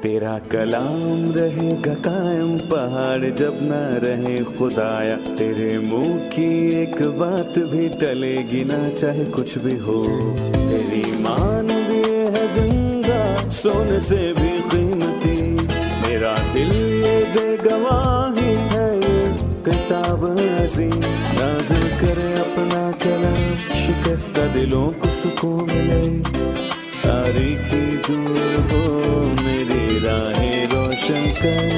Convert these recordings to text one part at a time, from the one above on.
تیرا کلام رہے گا قائم پہاڑ جب نہ رہے خدایا، تیرے منہ کی ایک بات بھی ٹلے گی نہ چاہے کچھ بھی ہو، تیری مان دیے ہے زندہ سونے سے بھی قیمتی، میرا دل یہ دے گواہی ہے یہ کتاب عظیم، نازل کرے اپنا کلام شکستہ دلوں کو سکون ملے، تاریکی دور ہو میری راہیں روشن کر،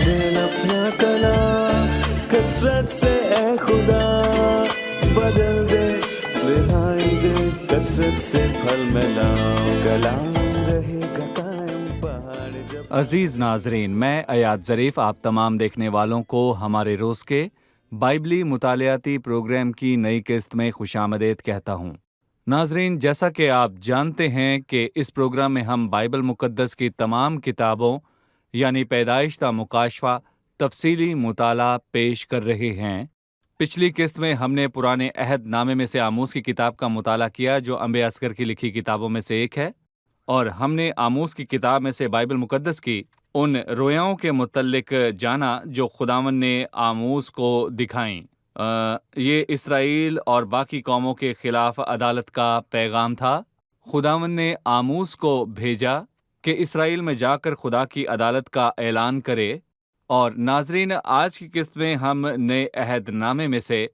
دل اپنا کلام کثرت سے اے خدا بدل دے، رہائی دے کثرت سے پھل ملاؤ، کلام رہے گا قائم پہاڑ جب۔ عزیز ناظرین، میں ایاد ظریف آپ تمام دیکھنے والوں کو ہمارے روز کے بائبلی مطالعاتی پروگرام کی نئی قسط میں خوش آمدید کہتا ہوں۔ ناظرین، جیسا کہ آپ جانتے ہیں کہ اس پروگرام میں ہم بائبل مقدس کی تمام کتابوں یعنی پیدائش تا مکاشفہ تفصیلی مطالعہ پیش کر رہے ہیں۔ پچھلی قسط میں ہم نے پرانے عہد نامے میں سے آموز کی کتاب کا مطالعہ کیا جو انبیاء اصغر کی لکھی کتابوں میں سے ایک ہے، اور ہم نے آموز کی کتاب میں سے بائبل مقدس کی ان رویاؤں کے متعلق جانا جو خداوند نے آموز کو دکھائیں۔ یہ اسرائیل اور باقی قوموں کے خلاف عدالت کا پیغام تھا۔ خداوند نے آموز کو بھیجا کہ اسرائیل میں جا کر خدا کی عدالت کا اعلان کرے، اور ناظرین، آج کی قسط میں ہم نئے عہد نامے میں سے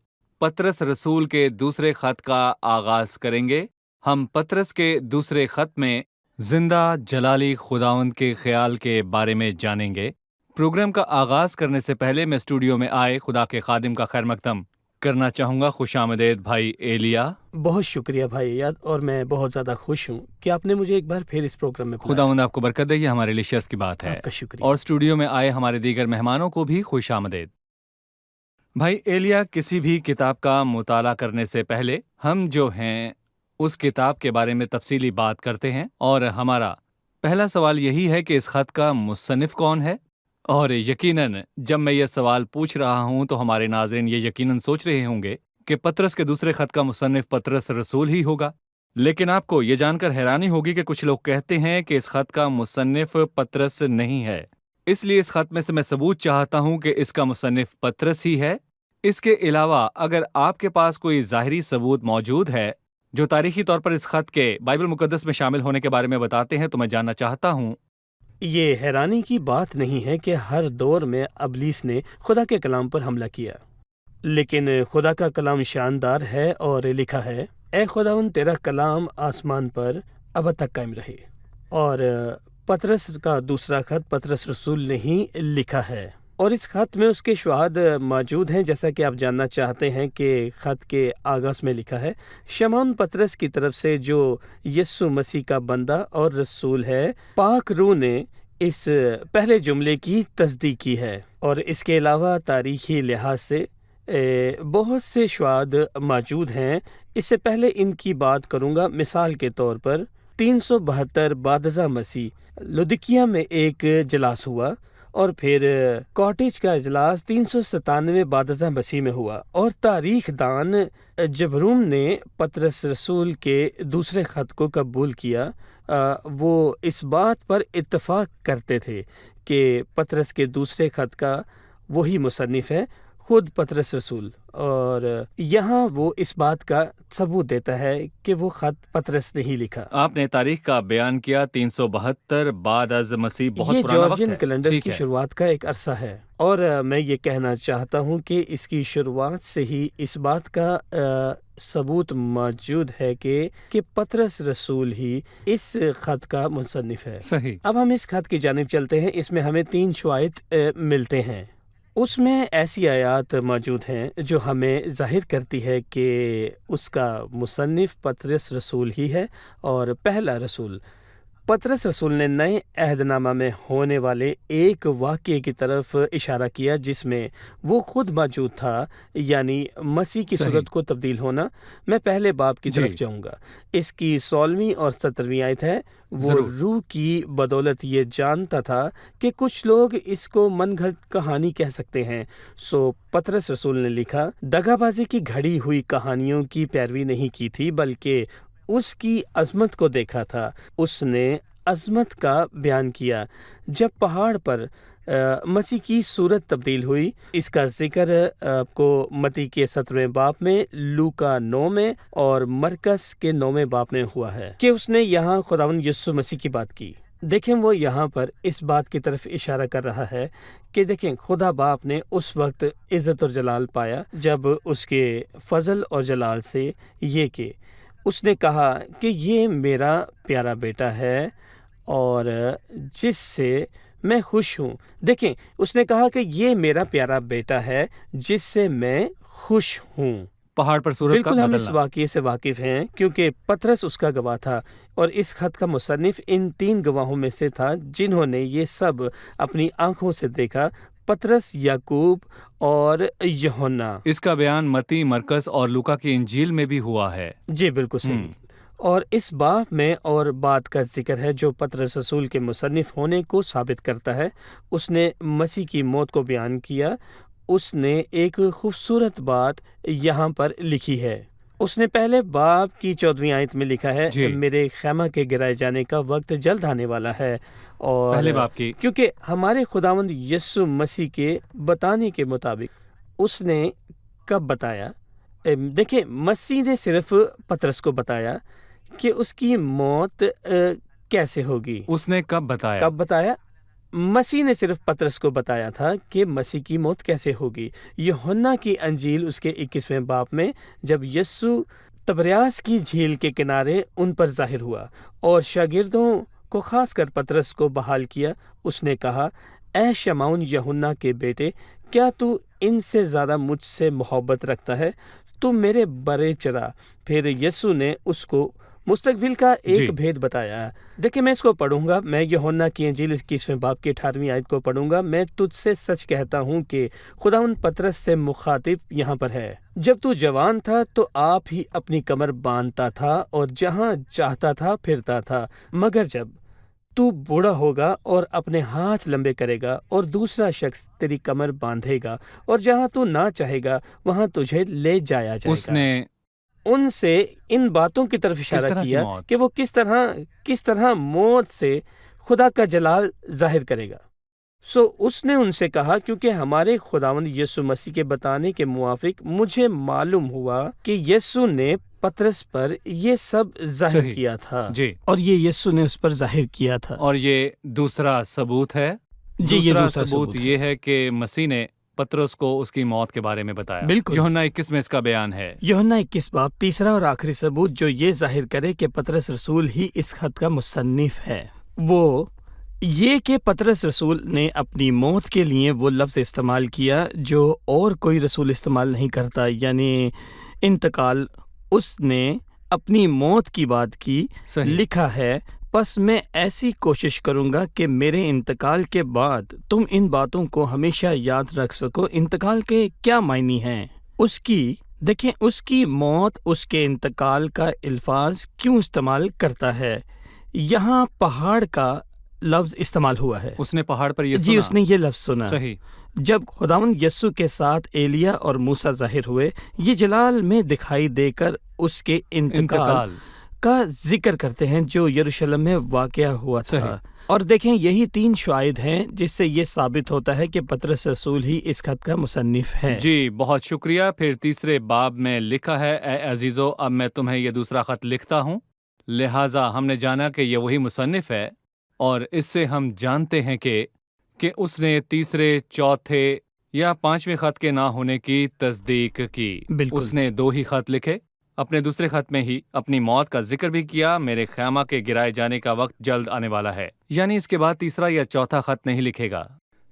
پطرس رسول کے دوسرے خط کا آغاز کریں گے۔ ہم پطرس کے دوسرے خط میں زندہ جلالی خداوند کے خیال کے بارے میں جانیں گے۔ پروگرام کا آغاز کرنے سے پہلے میں اسٹوڈیو میں آئے خدا کے خادم کا خیر مقدم کرنا چاہوں گا۔ خوش آمدید بھائی ایلیا۔ بہت شکریہ بھائی ایاد، اور میں بہت زیادہ خوش ہوں کہ آپ نے مجھے ایک بار پھر اس پروگرام میں بلایا۔ خداوند آپ کو برکت دے، یہ ہمارے لیے شرف کی بات ہے۔ آپ کا شکریہ۔ اور اسٹوڈیو میں آئے ہمارے دیگر مہمانوں کو بھی خوش آمدید۔ بھائی ایلیا، کسی بھی کتاب کا مطالعہ کرنے سے پہلے ہم جو ہیں اس کتاب کے بارے میں تفصیلی بات کرتے ہیں، اور ہمارا پہلا سوال یہی ہے کہ اس خط کا مصنف کون ہے؟ اور یقیناً جب میں یہ سوال پوچھ رہا ہوں تو ہمارے ناظرین یہ یقیناً سوچ رہے ہوں گے کہ پطرس کے دوسرے خط کا مصنف پطرس رسول ہی ہوگا، لیکن آپ کو یہ جان کر حیرانی ہوگی کہ کچھ لوگ کہتے ہیں کہ اس خط کا مصنف پطرس نہیں ہے۔ اس لیے اس خط میں سے میں ثبوت چاہتا ہوں کہ اس کا مصنف پطرس ہی ہے۔ اس کے علاوہ اگر آپ کے پاس کوئی ظاہری ثبوت موجود ہے جو تاریخی طور پر اس خط کے بائبل مقدس میں شامل ہونے کے بارے میں بتاتے ہیں تو میں جاننا چاہتا ہوں۔ یہ حیرانی کی بات نہیں ہے کہ ہر دور میں ابلیس نے خدا کے کلام پر حملہ کیا، لیکن خدا کا کلام شاندار ہے اور لکھا ہے، اے خداوند تیرا کلام آسمان پر ابد تک قائم رہے۔ اور پطرس کا دوسرا خط پطرس رسول نے ہی لکھا ہے، اور اس خط میں اس کے شواہد موجود ہیں، جیسا کہ آپ جاننا چاہتے ہیں کہ خط کے آغاز میں لکھا ہے، شمعون پطرس کی طرف سے جو یسوع مسیح کا بندہ اور رسول ہے، پاک روح نے اس پہلے جملے کی تصدیق کی ہے۔ اور اس کے علاوہ تاریخی لحاظ سے بہت سے شواہد موجود ہیں۔ اس سے پہلے ان کی بات کروں گا، مثال کے طور پر 372 بعد ازاں مسیح لودکیہ میں ایک اجلاس ہوا، اور پھر کاٹیج کا اجلاس 397 بعد ازاں مسیح میں ہوا، اور تاریخ دان جبروم نے پطرس رسول کے دوسرے خط کو قبول کیا۔ وہ اس بات پر اتفاق کرتے تھے کہ پطرس کے دوسرے خط کا وہی مصنف ہے، خود پطرس رسول، اور یہاں وہ اس بات کا ثبوت دیتا ہے کہ وہ خط پطرس نے ہی لکھا۔ آپ نے تاریخ کا بیان کیا 372 بعد از مسیح، بہت یہ پرانا وقت جارجین ہے۔ کیلنڈر ٹھیک کی ہے۔ شروعات کا ایک عرصہ ہے، اور میں یہ کہنا چاہتا ہوں کہ اس کی شروعات سے ہی اس بات کا ثبوت موجود ہے کہ پطرس رسول ہی اس خط کا مصنف ہے۔ صحیح۔ اب ہم اس خط کی جانب چلتے ہیں۔ اس میں ہمیں 3 شواہد ملتے ہیں۔ اس میں ایسی آیات موجود ہیں جو ہمیں ظاہر کرتی ہے کہ اس کا مصنف پطرس رسول ہی ہے، اور پہلا رسول پطرس رسول نے نئے عہد نامہ میں ہونے والے ایک واقعے کی طرف اشارہ کیا جس میں وہ خود موجود تھا، یعنی مسیح کی صورت کو تبدیل ہونا۔ میں پہلے باب کی طرف جاؤں گا۔ اس کی 16ویں اور 17ویں آیت ہے، وہ روح کی بدولت یہ جانتا تھا کہ کچھ لوگ اس کو من گھڑت کہانی کہہ سکتے ہیں، سو پطرس رسول نے لکھا، دغا بازی کی گھڑی ہوئی کہانیوں کی پیروی نہیں کی تھی بلکہ اس کی عظمت کو دیکھا تھا۔ اس نے عظمت کا بیان کیا جب پہاڑ پر مسیح کی صورت تبدیل ہوئی۔ اس کا ذکر آپ کو متی کے 17ویں باب میں، لوکا 9 میں اور مرکز کے 9ویں باب میں ہوا ہے کہ اس نے یہاں خداوند یسوع مسیح کی بات کی۔ دیکھیں وہ یہاں پر اس بات کی طرف اشارہ کر رہا ہے کہ دیکھیں خدا باپ نے اس وقت عزت اور جلال پایا جب اس کے فضل اور جلال سے یہ کہ اس نے کہا کہ یہ میرا پیارا بیٹا ہے اور جس سے میں خوش ہوں۔ دیکھیں اس نے کہا کہ یہ میرا پیارا بیٹا ہے جس سے میں خوش ہوں۔ پہاڑ پر صورت کا بالکل ہم اس بدلنا۔ واقعے سے واقف ہیں کیونکہ پطرس اس کا گواہ تھا اور اس خط کا مصنف ان 3 گواہوں میں سے تھا جنہوں نے یہ سب اپنی آنکھوں سے دیکھا، پطرس، یعقوب اور یوحنا۔ اس کا بیان متی، مرکز اور لوکا کی انجیل میں بھی ہوا ہے۔ جی بالکل صحیح۔ اور اس باب میں اور بات کا ذکر ہے جو پطرس رسول کے مصنف ہونے کو ثابت کرتا ہے۔ اس نے مسیح کی موت کو بیان کیا۔ اس نے ایک خوبصورت بات یہاں پر لکھی ہے۔ اس نے پہلے باب کی 14ویں آیت میں لکھا ہے، میرے خیمہ کے گرائے جانے کا وقت جلد آنے والا ہے۔ اور پہلے باب کی، کیونکہ ہمارے خداوند یسوع مسیح کے بتانے کے مطابق اس نے کب بتایا؟ دیکھیں مسیح نے صرف پطرس کو بتایا کہ اس کی موت کیسے ہوگی۔ اس نے کب بتایا؟ کب بتایا؟ مسیح نے صرف پطرس کو بتایا تھا کہ مسیح کی موت کیسے ہوگی۔ یوحنا کی انجیل اس کے 21ویں باب میں جب یسوع تبریاس کی جھیل کے کنارے ان پر ظاہر ہوا اور شاگردوں کو خاص کر پطرس کو بحال کیا، اس نے کہا، اے شمعون یوحنا کے بیٹے، کیا تو ان سے زیادہ مجھ سے محبت رکھتا ہے؟ تو میرے برے چرا۔ پھر یسوع نے اس کو مستقبل کا ایک بھید بتایا۔ دیکھیں میں اس کو پڑھوں گا، میں یوحنا کی انجیل 21ویں باب کی 18ویں آیت کو پڑھوں گا۔ میں تجھ سے سچ کہتا ہوں کہ خداوند پطرس سے مخاطب یہاں پر ہے، جب تو جوان تھا تو آپ ہی اپنی کمر باندھتا تھا اور جہاں چاہتا تھا پھرتا تھا، مگر جب تو بوڑھا ہوگا اور اپنے ہاتھ لمبے کرے گا اور دوسرا شخص تیری کمر باندھے گا اور جہاں تو نہ چاہے گا وہاں تجھے لے جایا جائے گا۔ اس نے ان سے ان باتوں کی طرف اشارہ کیا کہ وہ کس طرح موت سے خدا کا جلال ظاہر کرے گا۔ اس نے ان سے کہا، کیونکہ ہمارے خداوند یسوع مسیح کے بتانے کے موافق مجھے معلوم ہوا کہ یسوع نے پطرس پر یہ سب ظاہر کیا تھا، اور یہ یسوع نے اس پر ظاہر کیا تھا۔ اور یہ دوسرا ثبوت ہے۔ دوسرا ثبوت یہ ہے کہ مسیح نے پطرس کو اس کی موت کے بارے میں بتایا۔ بالکل، یوحنا 21 میں اس کا بیان ہے۔ یوحنا 21 باب تیسرا اور آخری ثبوت جو یہ ظاہر کرے کہ پطرس رسول ہی اس خط کا مصنف ہے، وہ یہ کہ پطرس رسول نے اپنی موت کے لیے وہ لفظ استعمال کیا جو اور کوئی رسول استعمال نہیں کرتا، یعنی انتقال۔ اس نے اپنی موت کی بات کی، لکھا ہے، پس میں ایسی کوشش کروں گا کہ میرے انتقال کے بعد تم ان باتوں کو ہمیشہ یاد رکھ سکو۔ انتقال کے کیا معنی ہیں؟ دیکھیں اس کی موت، اس کے انتقال کا الفاظ کیوں استعمال کرتا ہے؟ یہاں پہاڑ کا لفظ استعمال ہوا ہے۔ اس نے پہاڑ پر یہ سنا، اس نے یہ لفظ سنا۔ صحیح۔ جب خداوند یسوع کے ساتھ ایلیا اور موسیٰ ظاہر ہوئے، یہ جلال میں دکھائی دے کر اس کے انتقال کا ذکر کرتے ہیں جو یروشلم میں واقع ہوا تھا۔ اور دیکھیں یہی 3 شواہد ہیں جس سے یہ ثابت ہوتا ہے کہ پطرس رسول ہی اس خط کا مصنف ہے۔ جی بہت شکریہ۔ پھر تیسرے باب میں لکھا ہے، اے عزیزو، اب میں تمہیں یہ دوسرا خط لکھتا ہوں، لہٰذا ہم نے جانا کہ یہ وہی مصنف ہے، اور اس سے ہم جانتے ہیں کہ اس نے تیسرے، چوتھے یا 5ویں خط کے نہ ہونے کی تصدیق کی۔ اس نے 2 ہی خط لکھے۔ اپنے دوسرے خط میں ہی اپنی موت کا ذکر بھی کیا، میرے خیمہ کے گرائے جانے کا وقت جلد آنے والا ہے، یعنی اس کے بعد تیسرا یا چوتھا خط نہیں لکھے گا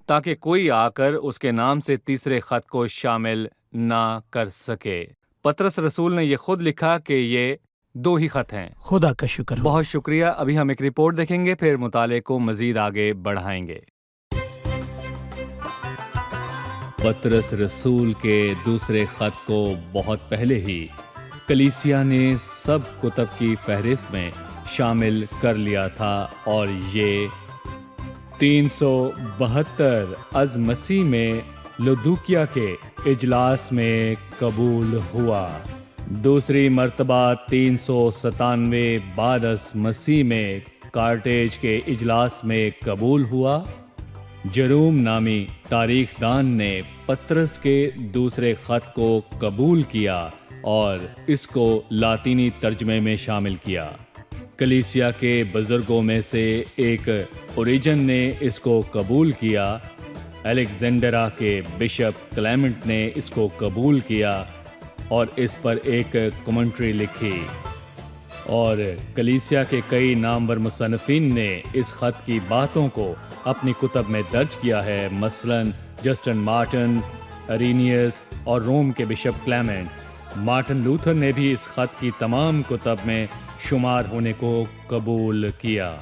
تاکہ کوئی آ کر اس کے نام سے تیسرے خط کو شامل نہ کر سکے۔ پطرس رسول نے یہ خود لکھا کہ یہ 2 ہی خط ہیں۔ خدا کا شکر۔ بہت شکریہ۔ ابھی ہم ایک رپورٹ دیکھیں گے، پھر مطالعے کو مزید آگے بڑھائیں گے۔ پطرس رسول کے دوسرے خط کو بہت پہلے ہی کلیسیا نے سب کتب کی فہرست میں شامل کر لیا تھا، اور یہ 372 از مسیح میں لودوکیا کے اجلاس میں قبول ہوا۔ دوسری مرتبہ 397 بعد از مسیح میں کارٹیج کے اجلاس میں قبول ہوا۔ جروم نامی تاریخ دان نے پطرس کے دوسرے خط کو قبول کیا اور اس کو لاطینی ترجمے میں شامل کیا۔ کلیسیا کے بزرگوں میں سے ایک اوریجن نے اس کو قبول کیا، الیگزینڈرا کے بشپ کلیمنٹ نے اس کو قبول کیا اور اس پر ایک کمنٹری لکھی، اور کلیسیا کے کئی نامور مصنفین نے اس خط کی باتوں کو اپنی کتب میں درج کیا ہے، مثلاً جسٹن مارٹن، ارینیس اور روم کے بشپ کلیمنٹ۔ مارٹن لوتھر نے بھی اس خط کی تمام کتب میں شمار ہونے کو قبول کیا۔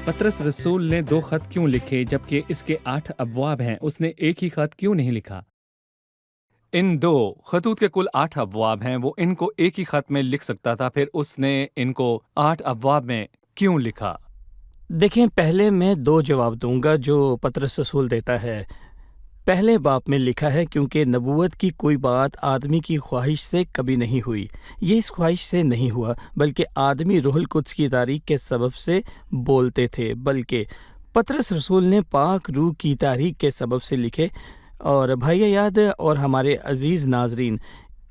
پطرس رسول نے 2 خط کیوں لکھے جبکہ اس کے 8 ابواب ہیں؟ اس نے ایک ہی خط کیوں نہیں لکھا؟ ان 2 خطوط کے کل 8 ابواب ہیں، وہ ان کو ایک ہی خط میں لکھ سکتا تھا، پھر اس نے ان کو 8 ابواب میں کیوں لکھا؟ دیکھیں، پہلے میں 2 جواب دوں گا جو پطرس رسول دیتا ہے۔ پہلے باب میں لکھا ہے کیونکہ نبوت کی کوئی بات آدمی کی خواہش سے کبھی نہیں ہوئی، یہ اس خواہش سے نہیں ہوا بلکہ آدمی روح القدس کی تحریک کے سبب سے بولتے تھے، بلکہ پطرس رسول نے پاک روح کی تحریک کے سبب سے لکھے۔ اور بھائی یاد اور ہمارے عزیز ناظرین،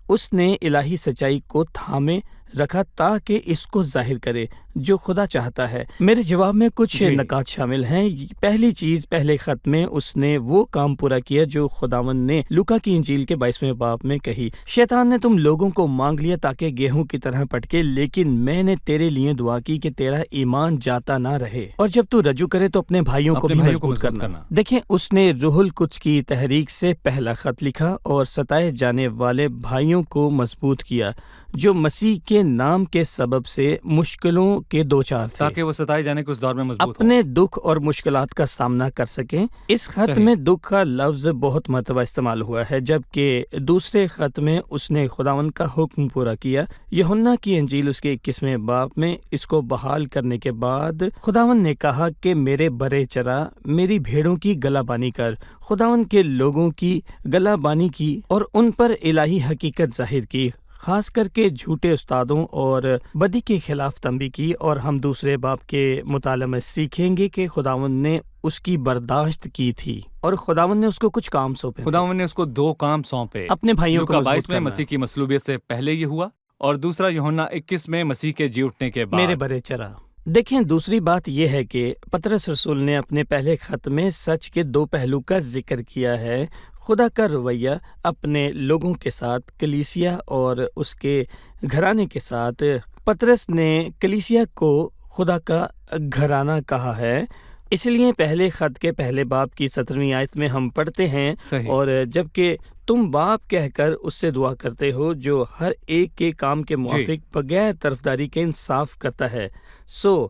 اس نے الہی سچائی کو تھامے رکھا تاکہ اس کو ظاہر کرے جو خدا چاہتا ہے۔ میرے جواب میں کچھ نکات شامل ہیں۔ پہلی چیز، پہلے خط میں اس نے وہ کام پورا کیا جو خداوند نے لوکا کی انجیل کے 22ویں باب میں کہی، شیطان نے تم لوگوں کو مانگ لیا تاکہ گیہوں کی طرح پٹکے، لیکن میں نے تیرے لیے دعا کی کہ تیرا ایمان جاتا نہ رہے، اور جب تو رجوع کرے تو اپنے بھائیوں کو بھی مضبوط کرنا۔ دیکھیں، اس نے روح القدس کی تحریک سے پہلا خط لکھا اور ستائے جانے والے بھائیوں کو مضبوط کیا جو مسیح کے نام کے سبب سے مشکلوں کے دوچار تھے، تاکہ وہ ستائے جانے کے اس دور میں مضبوط اپنے دکھ اور مشکلات کا سامنا کر سکیں۔ اس خط میں دکھ کا لفظ بہت مرتبہ استعمال ہوا ہے، جبکہ دوسرے خط میں اس نے خداوند کا حکم پورا کیا۔ یوحنا کی انجیل اس کے 21ویں باب میں اس کو بحال کرنے کے بعد خداوند نے کہا کہ میرے برے چرا میری بھیڑوں کی گلہ بانی کر۔ خداوند کے لوگوں کی گلہ بانی کی اور ان پر الہی حقیقت ظاہر کی، خاص کر کے جھوٹے استادوں اور بدی کے خلاف تنبیہ کی، اور ہم دوسرے باب کے مطالعے میں سیکھیں گے کہ خداوند نے اس کی برداشت کی تھی اور خداوند نے اس کو کچھ کام سونپے۔ خداوند نے اس کو 2 کام سونپے، اپنے بھائیوں کو لوکا مضبوط 22 میں کرنا۔ مسیح کی مصلوبیت سے پہلے یہ ہوا، اور دوسرا یوحنا 21 میں مسیح کے جی اٹھنے کے بعد۔ میرے برے چرا۔ دیکھیں، دوسری بات یہ ہے کہ پطرس رسول نے اپنے پہلے خط میں سچ کے 2 پہلو کا ذکر کیا ہے، خدا کا رویہ اپنے لوگوں کے ساتھ، کلیسیا اور اس کے گھرانے کے ساتھ۔ پطرس نے کلیسیا کو خدا کا گھرانہ کہا ہے، اس لیے پہلے خط کے پہلے باب کی 17ویں آیت میں ہم پڑھتے ہیں، صحیح۔ اور جبکہ تم باپ کہہ کر اس سے دعا کرتے ہو جو ہر ایک کے کام کے موافق بغیر طرفداری کے انصاف کرتا ہے، سو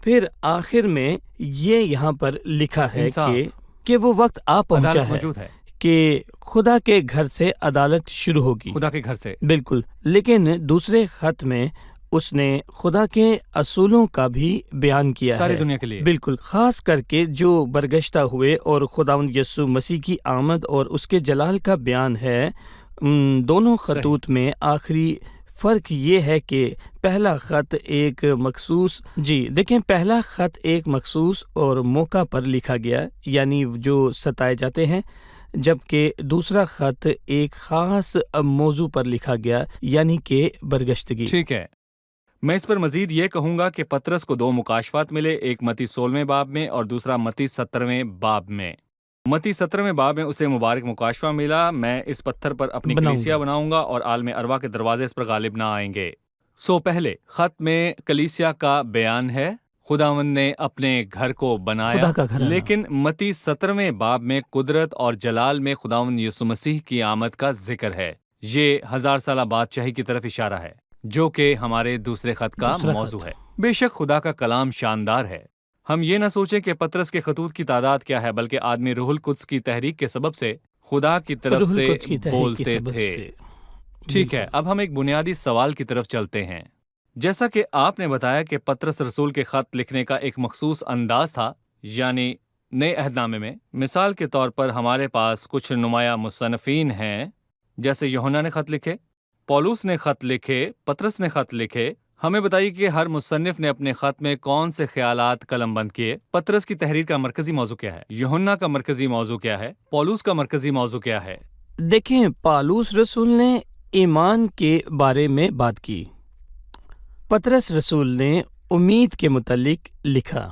پھر آخر میں یہ یہاں پر لکھا ہے کہ وہ وقت آ پہنچا ہے کہ خدا کے گھر سے عدالت شروع ہوگی، خدا کے گھر سے، بالکل۔ لیکن دوسرے خط میں اس نے خدا کے اصولوں کا بھی بیان کیا ہے ساری دنیا کے لیے، بالکل، خاص کر کے جو برگشتہ ہوئے، اور خداوند یسوع مسیح کی آمد اور اس کے جلال کا بیان ہے۔ دونوں خطوط میں آخری فرق یہ ہے کہ پہلا خط ایک مخصوص دیکھیں، پہلا خط ایک مخصوص اور موقع پر لکھا گیا، یعنی جو ستائے جاتے ہیں، جبکہ دوسرا خط ایک خاص موضوع پر لکھا گیا، یعنی کہ برگشتگی۔ ٹھیک ہے، میں اس پر مزید یہ کہوں گا کہ پطرس کو 2 مکاشفات ملے، ایک متی 16ویں باب میں اور دوسرا متی 17ویں باب میں۔ متی 17ویں باب میں اسے مبارک مکاشفہ ملا، میں اس پتھر پر اپنی کلیسیا بناؤں گا اور عالم ارواح کے دروازے اس پر غالب نہ آئیں گے۔ پہلے خط میں کلیسیا کا بیان ہے، خداوند نے اپنے گھر کو بنایا، لیکن متی 17ویں باب میں قدرت اور جلال میں خداوند یسوع مسیح کی آمد کا ذکر ہے۔ یہ 1000 سالہ بادشاہی کی طرف اشارہ ہے، جو کہ ہمارے دوسرے خط کا موضوع ہے۔ بے شک خدا کا کلام شاندار ہے۔ ہم یہ نہ سوچیں کہ پطرس کے خطوط کی تعداد کیا ہے، بلکہ آدمی روح القدس کی تحریک کے سبب سے خدا کی طرف روح سے القدس کی تحریک کی بولتے سبب تھے۔ سے۔ ٹھیک ہے، بالکل۔ اب ہم ایک بنیادی سوال کی طرف چلتے ہیں۔ جیسا کہ آپ نے بتایا کہ پطرس رسول کے خط لکھنے کا ایک مخصوص انداز تھا، یعنی نئے عہد نامے میں مثال کے طور پر ہمارے پاس کچھ نمایاں مصنفین ہیں، جیسے یوحنا نے خط لکھے، پولس نے خط لکھے، پطرس نے خط لکھے۔ ہمیں بتائیے کہ ہر مصنف نے اپنے خط میں کون سے خیالات قلم بند کیے؟ پطرس کی تحریر کا مرکزی موضوع کیا ہے؟ یوحنا کا مرکزی موضوع کیا ہے؟ پولس کا مرکزی موضوع کیا ہے؟ دیکھیں، پالوس رسول نے ایمان کے بارے میں بات کی، پطرس رسول نے امید کے متعلق لکھا،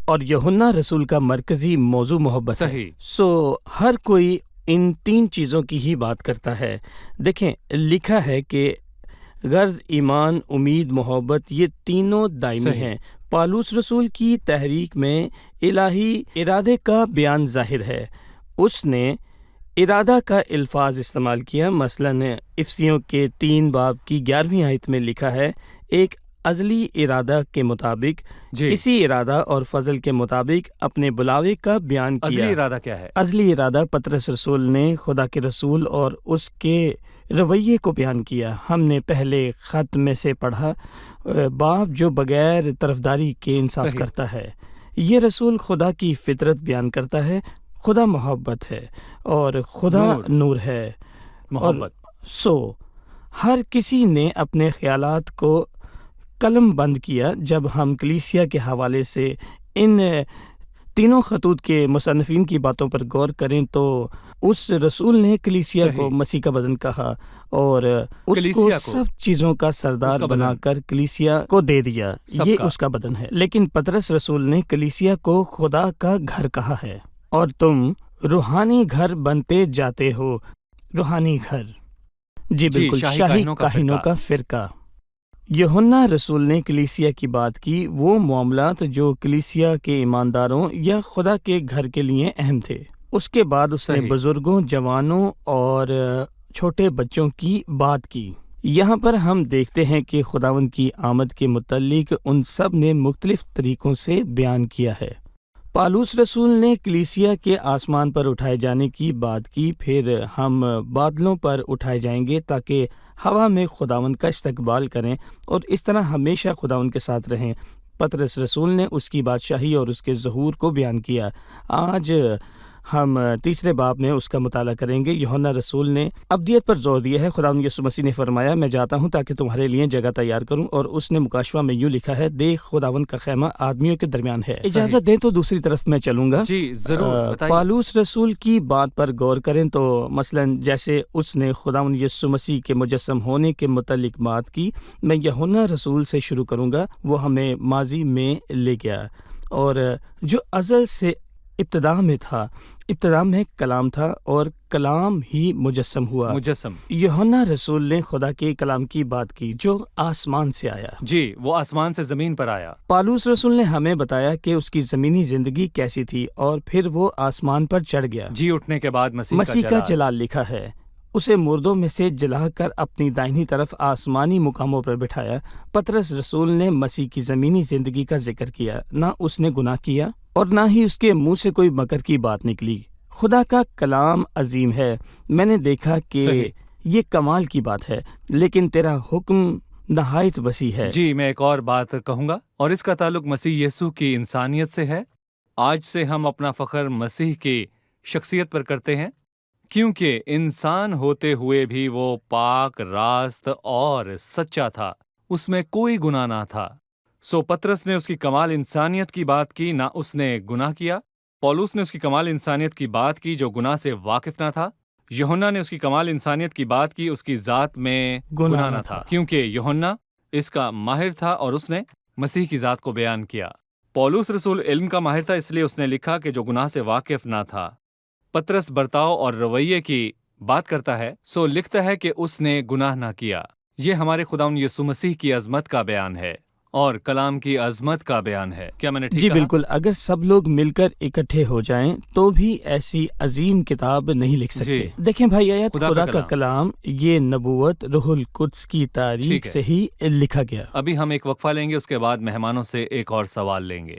اور یوحنا رسول کا مرکزی موضوع محبت ہے۔ صحیح۔ سو ہر کوئی ان تین چیزوں کی ہی بات کرتا ہے۔ دیکھیں، لکھا ہے کہ غرض، ایمان، امید، محبت، یہ تینوں دائمی صحیح۔ ہیں۔ پالوس رسول کی تحریک میں الہی ارادے کا بیان ظاہر ہے۔ اس نے ارادہ کا الفاظ استعمال کیا، مثلاً افسیوں کے 3 باب کی 11ویں آیت میں لکھا ہے، ایک ازلی ارادہ کے مطابق، جی، اسی ارادہ اور فضل کے مطابق اپنے بلاوے کا بیان کیا۔ اصلی ارادہ کیا ہے؟ ازلی ارادہ پطرس رسول نے خدا کے رسول اور اس کے رویے کو بیان کیا۔ ہم نے پہلے خط میں سے پڑھا، باپ جو بغیر طرفداری کے انصاف صحیح۔ کرتا ہے۔ یہ رسول خدا کی فطرت بیان کرتا ہے۔ خدا محبت ہے اور خدا نور ہے۔ محبت۔ سو ہر کسی نے اپنے خیالات کو قلم بند کیا۔ جب ہم کلیسیا کے حوالے سے ان تینوں خطوط کے مصنفین کی باتوں پر غور کریں تو اس رسول نے کلیسیا صحیح۔ کو مسیح کا بدن کہا اور اس کو کلیسیا کو، سب چیزوں کا سردار اس کا بنا بدن، کر کلیسیا کو دے دیا، سب یہ کا۔ اس کا بدن ہے۔ لیکن پطرس رسول نے کلیسیا کو خدا کا گھر کہا ہے، اور تم روحانی گھر بنتے جاتے ہو۔ روحانی گھر، جی بالکل، شاہی کاہنوں کا فرقہ۔ یوحنا رسول نے کلیسیا کی بات کی، وہ معاملات جو کلیسیا کے ایمانداروں یا خدا کے گھر کے لیے اہم تھے۔ اس کے بعد اس نے صحیح۔ بزرگوں، جوانوں اور چھوٹے بچوں کی بات کی۔ یہاں پر ہم دیکھتے ہیں کہ خداوند کی آمد کے متعلق ان سب نے مختلف طریقوں سے بیان کیا ہے۔ پالوس رسول نے کلیسیا کے آسمان پر اٹھائے جانے کی بات کی، پھر ہم بادلوں پر اٹھائے جائیں گے تاکہ ہوا میں خداوند کا استقبال کریں اور اس طرح ہمیشہ خداوند کے ساتھ رہیں۔ پطرس رسول نے اس کی بادشاہی اور اس کے ظہور کو بیان کیا۔ آج ہم تیسرے باب میں اس کا مطالعہ کریں گے۔ یوحنا رسول نے ابدیت پر زور دیا ہے۔ خداوند یسوع مسیح نے فرمایا، میں جاتا ہوں تاکہ تمہارے لیے جگہ تیار کروں، اور اس نے مکاشفہ میں یوں لکھا ہے، دیکھ خداوند کا خیمہ آدمیوں کے درمیان ہے۔ اجازت دیں تو دوسری طرف میں چلوں گا۔ جی ضرور بتائیے۔ پالوس رسول کی بات پر غور کریں تو مثلاً جیسے اس نے خداوند یسوع مسیح کے مجسم ہونے کے متعلق بات کی، میں یوحنا رسول سے شروع کروں گا۔ وہ ہمیں ماضی میں لے گیا، اور جو ازل سے ابتدا میں تھا، ابتدا میں کلام تھا اور کلام ہی مجسم ہوا۔ مجسم۔ یوحنا رسول نے خدا کے کلام کی بات کی جو آسمان سے آیا۔ جی، وہ آسمان سے زمین پر آیا۔ پالوس رسول نے ہمیں بتایا کہ اس کی زمینی زندگی کیسی تھی، اور پھر وہ آسمان پر چڑھ گیا۔ جی اٹھنے کے بعد مسیح کا جلال لکھا ہے، اسے مردوں میں سے جلا کر اپنی دائنی طرف آسمانی مقاموں پر بٹھایا۔ پطرس رسول نے مسیح کی زمینی زندگی کا ذکر کیا، نہ اس نے گناہ کیا اور نہ ہی اس کے منہ سے کوئی مکر کی بات نکلی۔ خدا کا کلام عظیم ہے، میں نے دیکھا کہ یہ کمال کی بات ہے، لیکن تیرا حکم نہایت وسیع ہے۔ جی، میں ایک اور بات کہوں گا، اور اس کا تعلق مسیح یسوع کی انسانیت سے ہے۔ آج سے ہم اپنا فخر مسیح کی شخصیت پر کرتے ہیں، کیونکہ انسان ہوتے ہوئے بھی وہ پاک، راست اور سچا تھا، اس میں کوئی گناہ نہ تھا۔ سو پطرس نے اس کی کمال انسانیت کی بات کی، نہ اس نے گناہ کیا۔ پولس نے اس کی کمال انسانیت کی بات کی جو گناہ سے واقف نہ تھا۔ یوحنا نے اس کی کمال انسانیت کی بات کی، اس کی ذات میں گناہ نہ تھا، کیونکہ یوحنا اس کا ماہر تھا اور اس نے مسیح کی ذات کو بیان کیا۔ پولس رسول علم کا ماہر تھا، اس لیے اس نے لکھا کہ جو گناہ سے واقف نہ تھا۔ پطرس برتاؤ اور رویے کی بات کرتا ہے، سو لکھتا ہے کہ اس نے گناہ نہ کیا۔ یہ ہمارے خداوند یسوع مسیح کی عظمت کا بیان ہے اور کلام کی عظمت کا بیان ہے۔ کیا میں نے ٹھیک کہا؟ جی بالکل، اگر سب لوگ مل کر اکٹھے ہو جائیں تو بھی ایسی عظیم کتاب نہیں لکھ سکتے۔ دیکھیں بھائی، آیت خدا کا کلام، یہ نبوت روح القدس کی تاریخ سے ہی لکھا گیا۔ ابھی ہم ایک وقفہ لیں گے، اس کے بعد مہمانوں سے ایک اور سوال لیں گے۔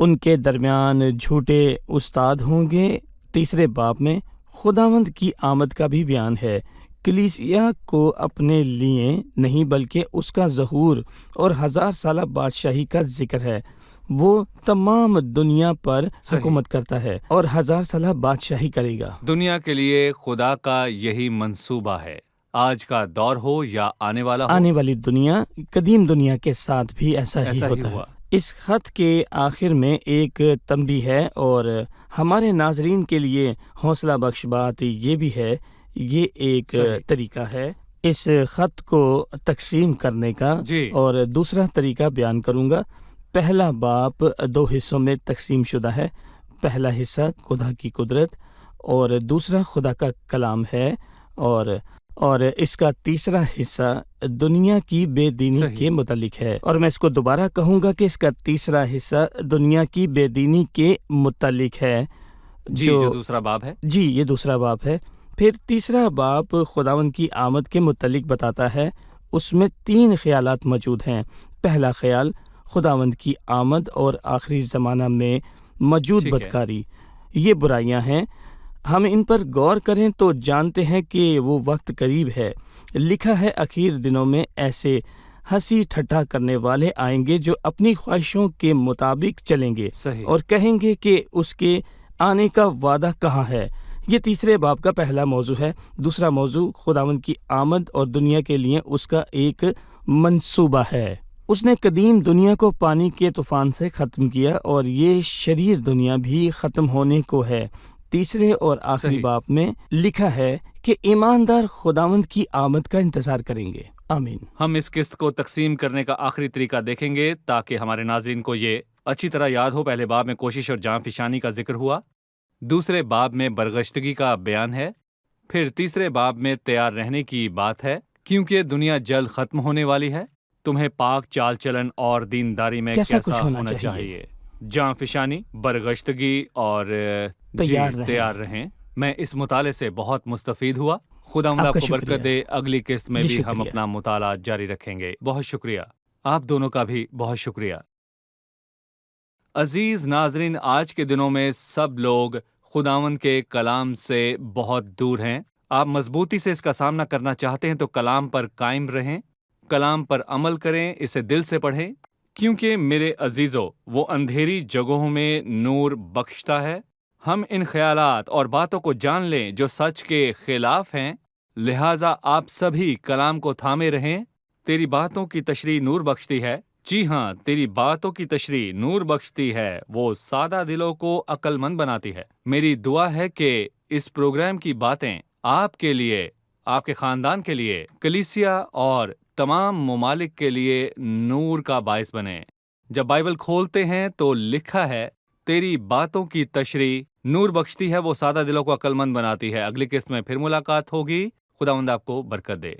ان کے درمیان جھوٹے استاد ہوں گے۔ تیسرے باب میں خداوند کی آمد کا بھی بیان ہے۔ کلیسیا کو اپنے لیے نہیں بلکہ اس کا ظہور اور 1000 سالہ بادشاہی کا ذکر ہے۔ وہ تمام دنیا پر حکومت کرتا ہے اور 1000 سالہ بادشاہی کرے گا۔ دنیا کے لیے خدا کا یہی منصوبہ ہے، آج کا دور ہو یا آنے والا ہو۔ آنے والی دنیا، قدیم دنیا کے ساتھ بھی ایسا ہی ہوتا ہے۔ اس خط کے آخر میں ایک تنبیہ ہے اور ہمارے ناظرین کے لیے حوصلہ بخش بات یہ بھی ہے، یہ ایک طریقہ ہے اس خط کو تقسیم کرنے کا، اور دوسرا طریقہ بیان کروں گا۔ پہلا باب 2 حصوں میں تقسیم شدہ ہے۔ پہلا حصہ خدا کی قدرت اور دوسرا خدا کا کلام ہے، اور اس کا تیسرا حصہ دنیا کی بے دینی کے متعلق ہے۔ اور میں اس کو دوبارہ کہوں گا کہ اس کا تیسرا حصہ دنیا کی بے دینی کے متعلق ہے، جو دوسرا باب ہے۔ جی، یہ دوسرا باب ہے۔ پھر تیسرا باب خداوند کی آمد کے متعلق بتاتا ہے۔ اس میں 3 خیالات موجود ہیں۔ پہلا خیال خداوند کی آمد اور آخری زمانہ میں موجود بدکاری، یہ برائیاں ہیں۔ ہم ان پر غور کریں تو جانتے ہیں کہ وہ وقت قریب ہے۔ لکھا ہے اخیر دنوں میں ایسے ہنسی ٹھٹھا کرنے والے آئیں گے جو اپنی خواہشوں کے مطابق چلیں گے اور کہیں گے کہ اس کے آنے کا وعدہ کہاں ہے۔ یہ تیسرے باب کا پہلا موضوع ہے۔ دوسرا موضوع خداوند کی آمد اور دنیا کے لیے اس کا ایک منصوبہ ہے۔ اس نے قدیم دنیا کو پانی کے طوفان سے ختم کیا اور یہ شریر دنیا بھی ختم ہونے کو ہے۔ تیسرے اور آخری باب میں لکھا ہے کہ ایماندار خداوند کی آمد کا انتظار کریں گے۔ آمین۔ ہم اس قسط کو تقسیم کرنے کا آخری طریقہ دیکھیں گے تاکہ ہمارے ناظرین کو یہ اچھی طرح یاد ہو۔ پہلے باب میں کوشش اور جاں فشانی کا ذکر ہوا، دوسرے باب میں برگشتگی کا بیان ہے، پھر تیسرے باب میں تیار رہنے کی بات ہے کیونکہ دنیا جلد ختم ہونے والی ہے۔ تمہیں پاک چال چلن اور دینداری میں کیسا ہونا چاہیے، جاں فشانی، برگشتگی اور تیار رہیں۔ میں اس مطالعے سے بہت مستفید ہوا۔ خداوند آپ کو برکت دے۔ اگلی قسط میں بھی ہم اپنا مطالعہ جاری رکھیں گے۔ بہت شکریہ، آپ دونوں کا بھی بہت شکریہ۔ عزیز ناظرین، آج کے دنوں میں سب لوگ خداوند کے کلام سے بہت دور ہیں۔ آپ مضبوطی سے اس کا سامنا کرنا چاہتے ہیں تو کلام پر قائم رہیں، کلام پر عمل کریں، اسے دل سے پڑھیں، کیونکہ میرے عزیزو وہ اندھیری جگہوں میں نور بخشتا ہے۔ ہم ان خیالات اور باتوں کو جان لیں جو سچ کے خلاف ہیں، لہٰذا آپ سبھی کلام کو تھامے رہیں۔ تیری باتوں کی تشریح نور بخشتی ہے، جی ہاں، تیری باتوں کی تشریح نور بخشتی ہے، وہ سادہ دلوں کو عقل مند بناتی ہے۔ میری دعا ہے کہ اس پروگرام کی باتیں آپ کے لیے، آپ کے خاندان کے لیے، کلیسیا اور تمام ممالک کے لیے نور کا باعث بنے۔ جب بائبل کھولتے ہیں تو لکھا ہے تیری باتوں کی تشریح نور بخشتی ہے، وہ سادہ دلوں کو عقل مند بناتی ہے۔ اگلی قسط میں پھر ملاقات ہوگی۔ خداوند آپ کو برکت دے۔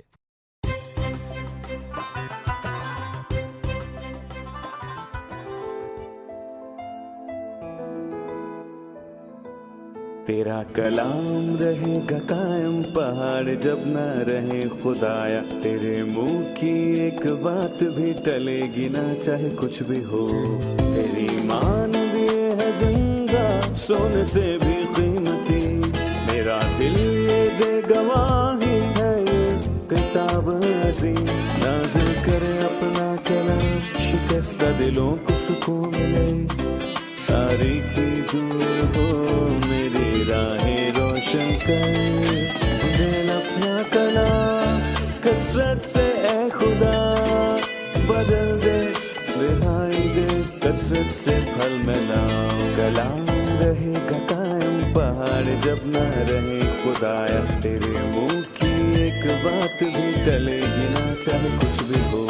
تیرا کلام رہے گا قائم، پہاڑ جب نہ رہے خدایا، تیرے منہ کی ایک بات بھی ٹلے گی نہ، چاہے کچھ بھی ہو۔ تیری مانند یہ ہے زندہ، سونے سے بھی قیمتی، میرا دل یہ دے گواہی ہے، یہ کتاب عظیم نازل کرے اپنا کلام، شکستہ دلوں کو سکون ملے، تاریکی دور ہو میری راہیں روشن کر، دل اپنا کلام کثرت سے اے خدا بدل دے، رہائی دے کثرت سے پھل ملاؤ۔ کلام رہے گا قائم، پہاڑ جب نہ رہے خدایا، تیرے منہ کی ایک بات بھی ٹلے گی نہ، چاہے کچھ بھی ہو۔